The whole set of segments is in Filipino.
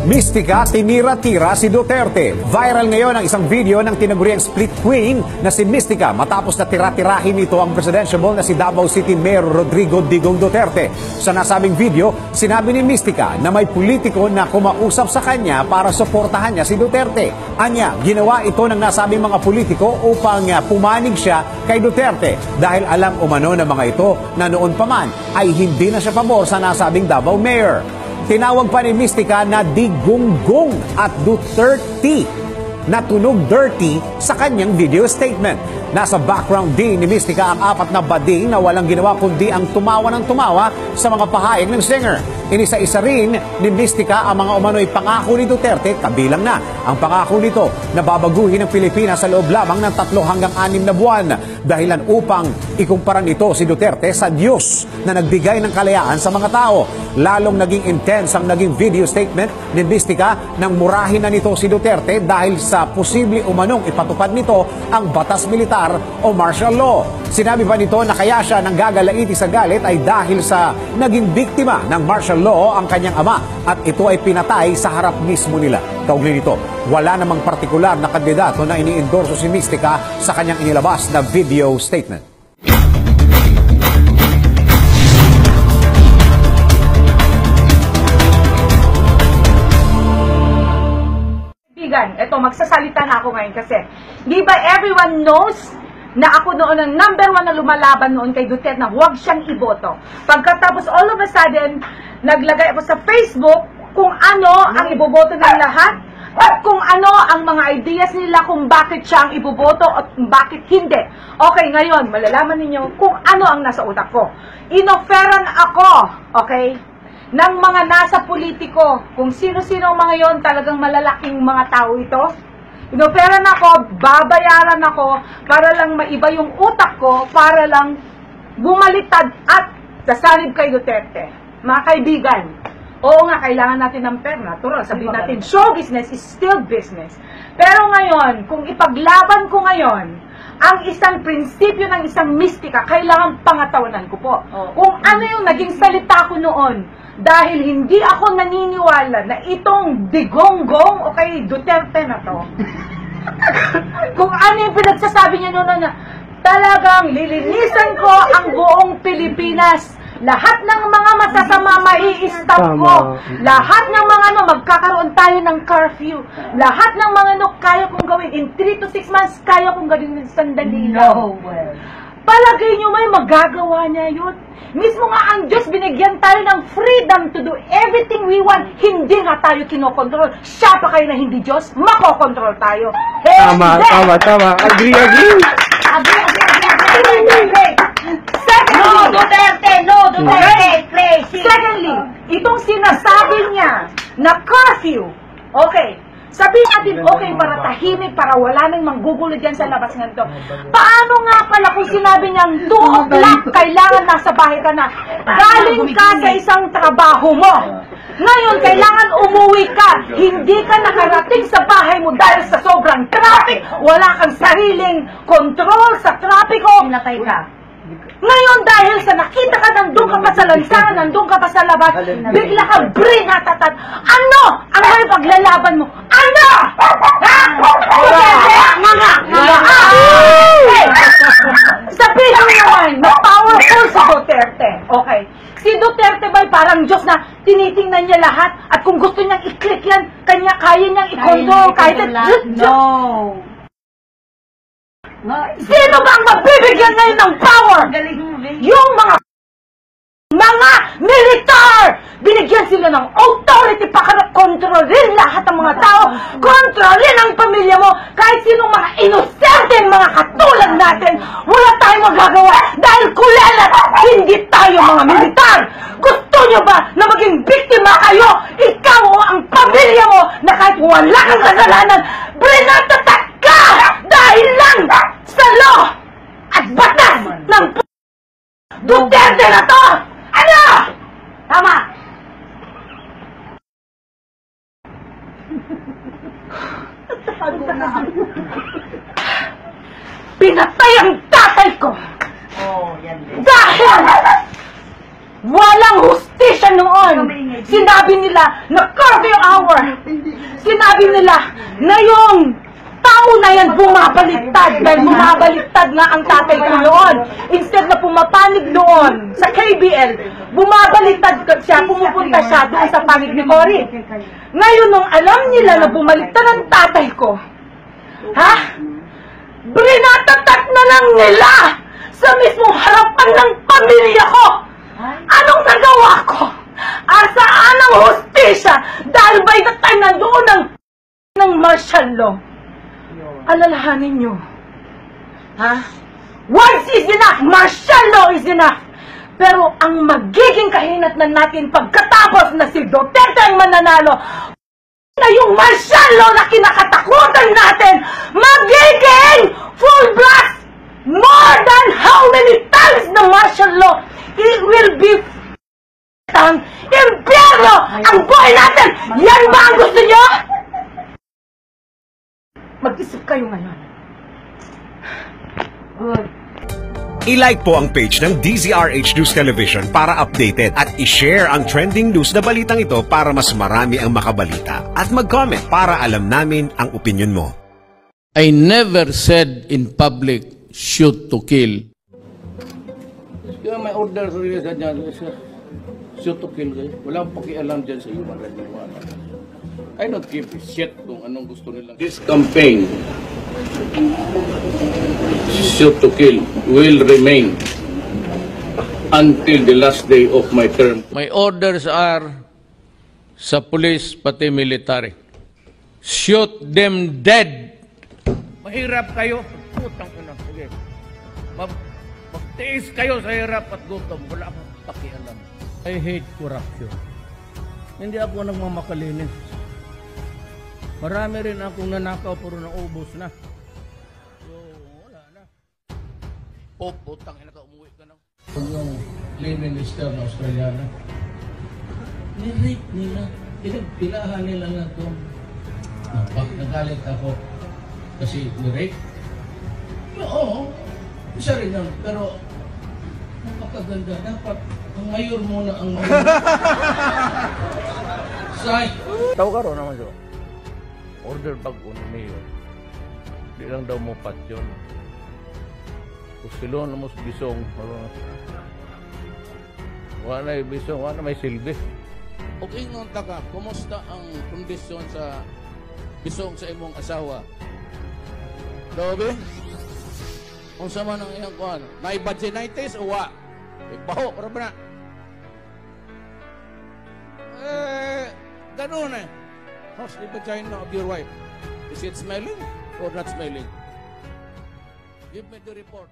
Mistika, tinira-tira si Duterte. Viral ngayon ang isang video ng tinaguriang split queen na si Mistika matapos na tira-tirahin nito ang presidential na si Davao City Mayor Rodrigo Digong Duterte. Sa nasabing video, sinabi ni Mistika na may politiko na kumausap sa kanya para suportahan niya si Duterte. Anya, ginawa ito ng nasabing mga politiko upang pumanig siya kay Duterte dahil alam umano ng mga ito na noon pa man ay hindi na siya pabor sa nasabing Davao Mayor. Tinawag pa ni Mistika na Digunggong at Duterte na tunog dirty sa kanyang video statement. Nasa background din ni Mistika ang apat na bading na walang ginawa kundi ang tumawa ng tumawa sa mga pahayag ng singer. Inisa-isa rin ni Mistika ang mga umano'y pangako ni Duterte, kabilang na ang pangako nito na babaguhin ang Pilipinas sa loob lamang ng 3 hanggang 6 na buwan, dahilan upang ikumpara nito si Duterte sa Diyos na nagbigay ng kalayaan sa mga tao. Lalong naging intense ang naging video statement ni Mistika nang murahin na nito si Duterte dahil sa posible umanong ipatupad nito ang batas militar o martial law. Sinabi pa nito na kaya siya nang gagalaiti sa galit ay dahil sa naging biktima ng martial law ang kanyang ama at ito ay pinatay sa harap mismo nila. Kaugnay nito, wala namang partikular na kandidato na iniendorso si Mistika sa kanyang inilabas na video statement. Ito, magsasalita na ako ngayon kasi di ba everyone knows na ako noon ang number 1 na lumalaban noon kay Duterte na huwag siyang iboto. Pagkatapos all of a sudden, naglagay ako sa Facebook kung ano ang iboboto ng lahat at kung ano ang mga ideas nila kung bakit siya ang iboboto at bakit hindi. Okay, ngayon, malalaman ninyo kung ano ang nasa utak ko. Inoferan ako, okay, ng mga nasa politiko, kung sino-sino mga yon, talagang malalaking mga tao ito. Inoferan ako, babayaran ako, para lang maiba yung utak ko, para lang bumalitad at sasanib kay Duterte. Mga kaibigan, oo nga, kailangan natin ng pera. Natural, sabihin natin, show business is still business. Pero ngayon, kung ipaglaban ko ngayon, ang isang prinsipyo ng isang mistika, kailangan pangatawanan ko po. Kung ano yung naging salita ko noon, dahil hindi ako naniniwala na itong Digunggong o kay Duterte na to, kung ano yung pinagsasabi niya noon na talagang lilinisan ko ang buong Pilipinas. Lahat ng mga masasama mai-stop ko. Lahat ng mga magkakaroon tayo ng curfew. Lahat ng mga kaya kong gawin. In 3 to 6 months, kaya kong gawin ng sandali lang. Palagay nyo may magagawa niya yun. Mismo nga ang Diyos, binigyan tayo ng freedom to do everything we want. Hindi nga tayo kinokontrol. Siya pa kayo na hindi Diyos, makokontrol tayo. Tama. Agree. No, Duterte, please. Secondly, itong sinasabi niya na curfew, okay, sabihin natin, okay, para tahimik, para wala nang manggugulo dyan sa labas ng ito. Paano nga pala kung sinabi niyang 2 o'clock, kailangan nasa bahay ka na, galing ka sa isang trabaho mo. Ngayon, kailangan umuwi ka. Hindi ka nakarating sa bahay mo dahil sa sobrang traffic, wala kang sariling control sa trapiko. Pinatay ka. Ngayon, dahil sa nakita ka, nandun ka pa sa lansangan, nandun ka pa sa labas, bigla ka brinatatat. Ano ang may paglalaban mo? Ano? Sabihin mo naman, na-powerful si Duterte. Okay. Si Duterte ba'y parang Diyos na tinitingnan niya lahat at kung gusto niyang i-click yan, kaya niyang i-control. No. Sino ba ang mabibigyan ngayon ng power? Yung mga militar! Binigyan sila ng authority para kontrolin lahat ng mga tao, kontrolin ang pamilya mo, kahit sinong mga inosente, mga katulad natin, wala tayong magagawa dahil kulelat, hindi tayo mga militar. Gusto nyo ba na maging biktima kayo? Ikaw o ang pamilya mo na kahit wala kang kasalanan, brinatatak ka dahil lang sa law at batas ng Duterte na to! Ano? Tama! Pinatay ang tatay ko! Dahil walang hustisya noon Sinabi nila na curfew hour. Sinabi nila na yung tao na yan bumabaliktad dahil bumabaliktad nga ang tatay ko noon. Instead na pumapanig doon sa KBL, bumabaliktad siya, pumupunta siya doon sa panig ni Cory. Ngayon, nung alam nila na bumaliktad ang tatay ko, brinatatak na lang nila sa mismong harapan ng pamilya ko. Anong nagawa ko? Asaan ang hustisya? Dahil by the time nandoon ng martial law. Alalahanin nyo. Once is enough! Martial law is enough! Pero ang magiging kahinatnan natin pagkatapos na si Duterte ang mananalo, na yung martial law na kinakatakutan natin, magiging full blast! More than how many times the martial law, it will be ang impyerno ang buhay natin! Yan ba ang gusto nyo? Mag-isip kayo ngayon. I-like po ang page ng DZRH News Television para updated at i-share ang trending news na balitang ito para mas marami ang makabalita. At mag-comment para alam namin ang opinion mo. I never said in public, shoot to kill. Kaya may order sa dyan, shoot to kill kayo. Wala akong pakialam dyan sa human rights. I don't give a shit kung anong gusto nilang. This campaign, shoot to kill, will remain until the last day of my term. My orders are sa police pati military. Shoot them dead. Mahirap kayo. Putang ina. Sige. Magtiis kayo sa hirap at gutom. Wala akong pakialam. I hate corruption. Hindi ako nagmamakalinis. Marami rin akong nanakaw pero naubos na. So, wala na. Putang ina ka, umuwi ka na. Yung Prime Minister ng Australia, nirate nila. Pinahan nila na ito. Nagalit ako kasi nirate. Oo, isa rin yun. Pero, napakaganda. Dapat, ang mayor muna ang mayor. Say! Tao ka ro naman siya. Order bago ni mayor. Di lang daw mo pat yun. Kung silo na mo bisong. Wala na yung bisong, wala na may silbi. Okay nung taka, kumusta ang kondisyon sa bisong sa imong asawa? Dobe? Kung sama ng iyang kuhan, naibadgenitis o wa? Baho, para ba na? Ganun eh. How's the vagina of your wife? Is it smelling or not smelling? Give me the report.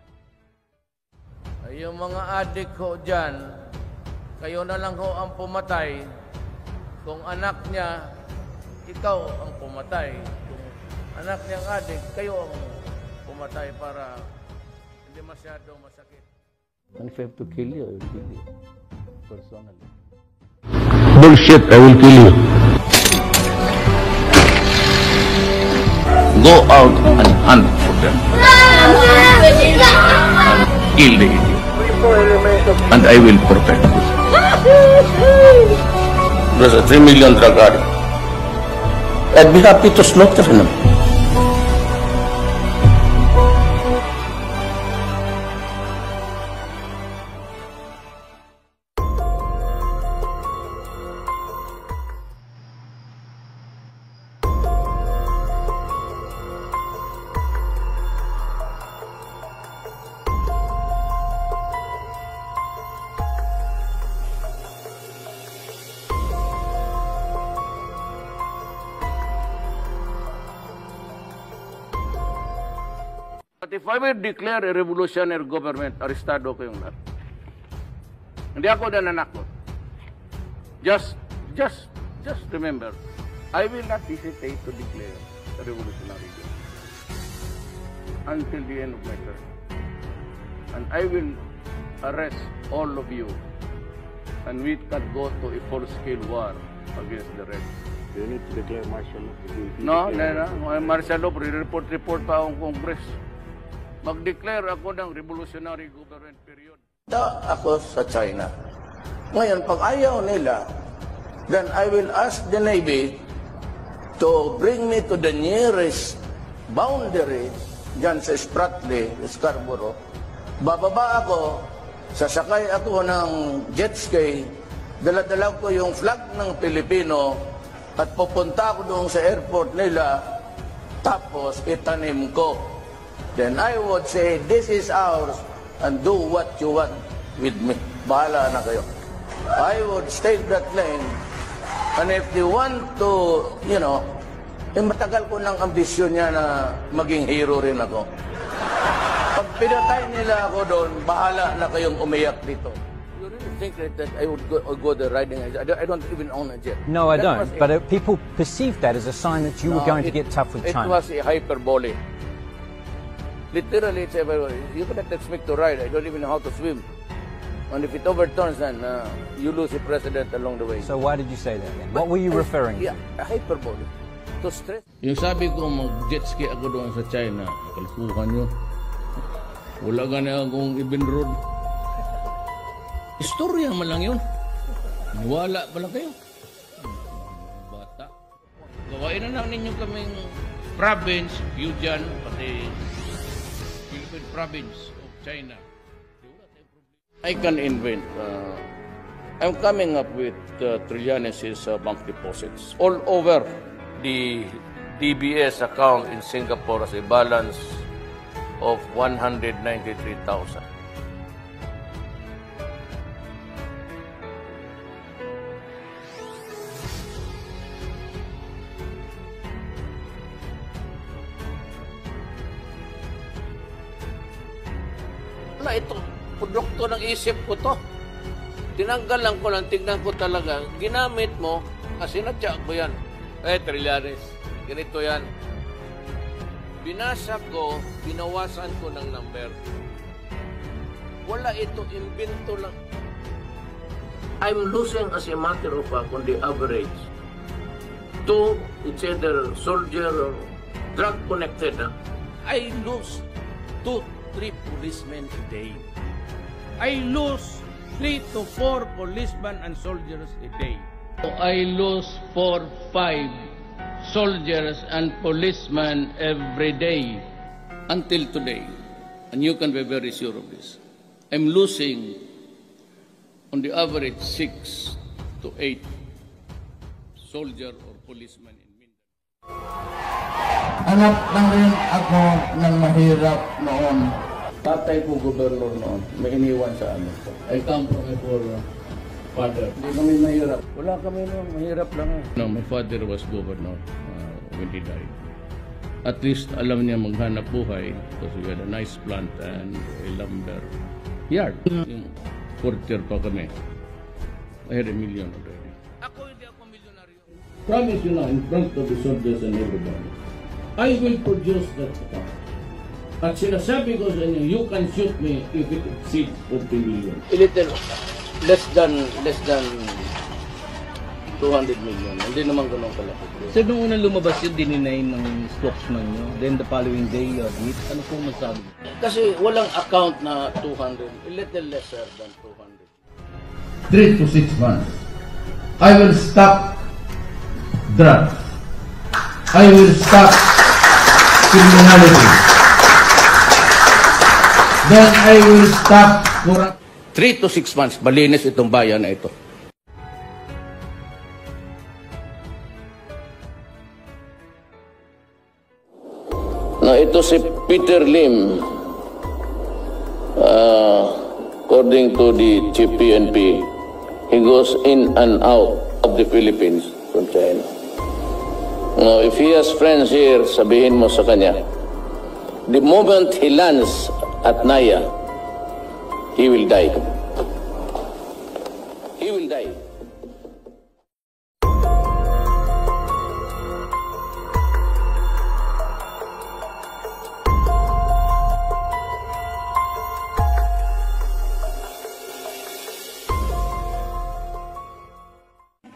Ay, yung mga adik ho dyan, kayo na lang ho ang pumatay. Kung anak niya, ikaw ang pumatay. Kung anak niyang adik, kayo ang pumatay para hindi masyado masakit. And if I have to kill you, I will kill you. Personally. Bullshit, I will kill you. Go out and hunt for them. Kill the idiot. And I will protect you. There's a 3 million drug addict. I'd be happy to slaughter him. But if I will declare a revolutionary government, arestado ko yung lahat. Hindi ako nananakot. Just remember, I will not hesitate to declare a revolutionary government until the end of my term. And I will arrest all of you, and we can go to a full-scale war against the Reds. Do you need to declare martial law? No. Martial law, report pa akong Congress. Mag-declare ako ng revolutionary government period. Ako sa China. Ngayon, pag ayaw nila, then I will ask the Navy to bring me to the nearest boundary dyan sa Spratly, Scarborough. Bababa ako, sasakay ako ng jet ski, dala-dala ko yung flag ng Pilipino at pupunta ako doon sa airport nila, tapos itanim ko. Then I would say, this is ours and do what you want with me. Bahala na kayo. I would stake that claim, and if they want to, matagal ko ng ambisyon niya na maging hero rin ako. Pag pinatay nila ako doon, bahala na kayong umiyak dito. You really think that I would go there riding? I don't even own a jet. No, I don't. But people perceived that as a sign that you were going to get tough with China. It was a hyperbole. Literally, you cannot expect to ride. I don't even know how to swim. And if it overturns, then you lose the president along the way. So why did you say that then? What were you referring to? Yeah, hyperbole. To stress. Yung sabi ko mag-jet ski ako doon sa China, kalkuhan nyo. Wala ka na akong ibinroad. Istorya man lang yun. Wala pala kayo. Bata. Gawain na ninyo kaming province, Fujian, pati Philippine province of China. I can invent. I'm coming up with Trillanes' bank deposits all over. The DBS account in Singapore has a balance of 193,000. Wala ito. Produkto ng isip ko to. Tinanggalan ko lang, tignan ko talaga. Ginamit mo, kasi natya ko yan. Trillanes, ganito yan. Binasa ko, binawasan ko ng number. Wala ito, invento lang. I'm losing as a matter of fact on the average. It's either soldier or drug connected. I lose 2-3 policemen a day. I lose 3 to 4 policemen and soldiers a day. I lose 4-5 soldiers and policemen every day until today. And you can be very sure of this. I'm losing on the average 6 to 8 soldier or policemen in Mindanao. Anak na rin ako ng mahirap noon. Tatay ko gobernador noon, may iniwan sa amin. I come from a poor father. Hindi kami mahirap. Wala kami noon, mahirap lang. No, my father was governor when he died. At least alam niya maghanap buhay because we had a nice plant and a lumber yard. Yung fourth year pa kami. I had $1 million already. Ako hindi ako milyonaryo. Promise you now in front of the soldiers and everybody, I will produce that account. At sinasabi ko sa inyo, you can shoot me if it exceeds 40 million. A little less than 200 million. Hindi naman ganun kalaki. So, nung unang lumabas yun, dininay ng spokesman nyo. Then the following day, admit. Ano pong masabi? Kasi walang account na 200. A little lesser than 200. 3 to 6 months. I will stop drugs. I will stop criminality. Then I will stop corruption. 3 to 6 months, malinis itong bayan na ito. Na ito si Peter Lim, according to the Chief PNP, he goes in and out of the Philippines from China. Now, if he has friends here, sabihin mo sa kanya, the moment he lands at Naya, he will die. He will die.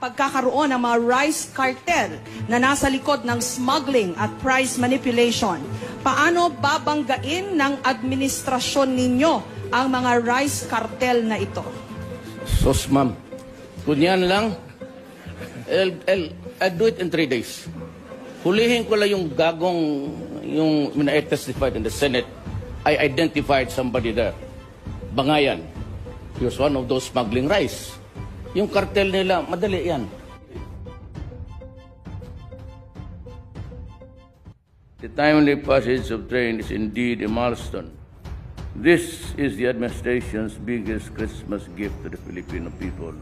Pagkakaroon ng mga rice cartel na nasa likod ng smuggling at price manipulation. Paano babanggain ng administrasyon ninyo ang mga rice cartel na ito? Sos, ma'am. Kunyan lang. I'll do it in 3 days. Hulihin ko lang yung gagong, yung when I testified in the Senate, I identified somebody there. Bangayan. He was one of those smuggling rice. Yung cartel nila, madali yan. The timely passage of train is indeed a milestone. This is the administration's biggest Christmas gift to the Filipino people.